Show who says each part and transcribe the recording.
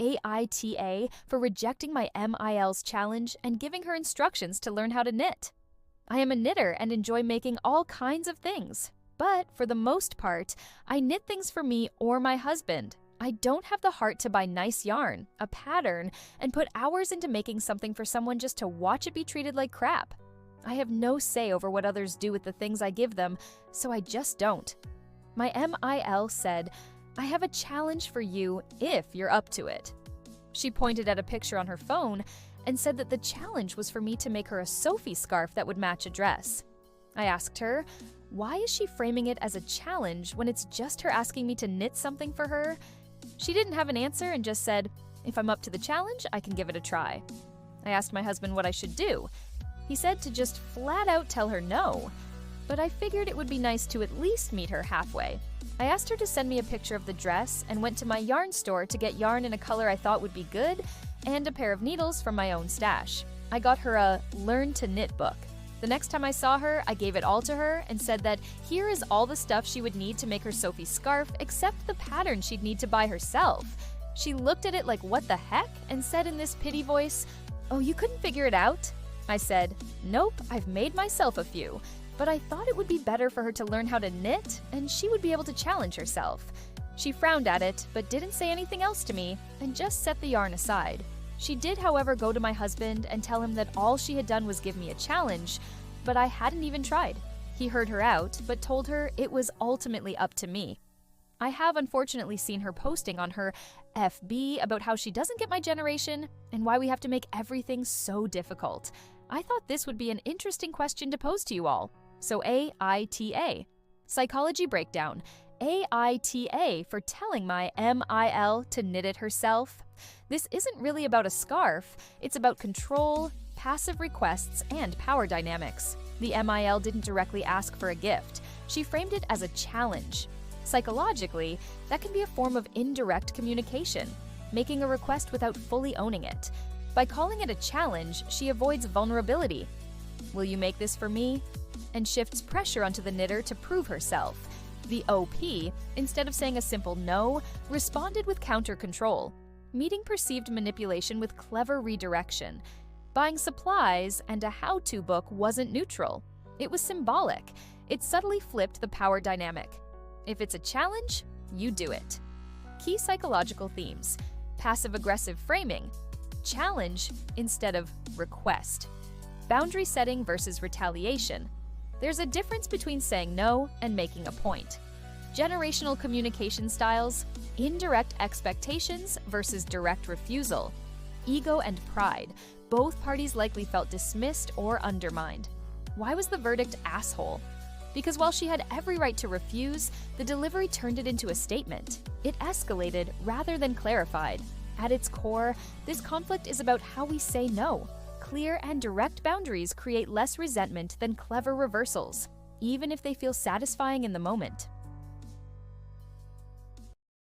Speaker 1: AITA for rejecting my MIL's challenge and giving her instructions to learn how to knit. I am a knitter and enjoy making all kinds of things. But for the most part, I knit things for me or my husband. I don't have the heart to buy nice yarn, a pattern, and put hours into making something for someone just to watch it be treated like crap. I have no say over what others do with the things I give them, so I just don't. My MIL said, "I have a challenge for you if you're up to it." She pointed at a picture on her phone and said that the challenge was for me to make her a Sophie scarf that would match a dress. I asked her, why is she framing it as a challenge when it's just her asking me to knit something for her? She didn't have an answer and just said, "If I'm up to the challenge, I can give it a try." I asked my husband what I should do. He said to just flat out tell her no, but I figured it would be nice to at least meet her halfway. I asked her to send me a picture of the dress and went to my yarn store to get yarn in a color I thought would be good and a pair of needles from my own stash. I got her a Learn to Knit book. The next time I saw her, I gave it all to her and said that here is all the stuff she would need to make her Sophie scarf except the pattern she'd need to buy herself. She looked at it like, what the heck, and said in this pity voice, "Oh, you couldn't figure it out?" I said, "Nope, I've made myself a few, but I thought it would be better for her to learn how to knit and she would be able to challenge herself." She frowned at it, but didn't say anything else to me and just set the yarn aside. She did, however, go to my husband and tell him that all she had done was give me a challenge, but I hadn't even tried. He heard her out, but told her it was ultimately up to me. I have unfortunately seen her posting on her FB about how she doesn't get my generation and why we have to make everything so difficult. I thought this would be an interesting question to pose to you all. So AITA. Psychology breakdown. AITA for telling my MIL to knit it herself. This isn't really about a scarf, it's about control, passive requests, and power dynamics. The MIL didn't directly ask for a gift. She framed it as a challenge. Psychologically, that can be a form of indirect communication, making a request without fully owning it. By calling it a challenge, she avoids vulnerability. "Will you make this for me?" and shifts pressure onto the knitter to prove herself. The OP, instead of saying a simple no, responded with counter-control, meeting perceived manipulation with clever redirection. Buying supplies and a how-to book wasn't neutral. It was symbolic. It subtly flipped the power dynamic. If it's a challenge, you do it. Key psychological themes: passive-aggressive framing, challenge instead of request, boundary setting versus retaliation. There's a difference between saying no and making a point. Generational communication styles, indirect expectations versus direct refusal. Ego and pride. Both parties likely felt dismissed or undermined. Why was the verdict asshole? Because while she had every right to refuse, the delivery turned it into a statement. It escalated rather than clarified. At its core, this conflict is about how we say no. Clear and direct boundaries create less resentment than clever reversals, even if they feel satisfying in the moment.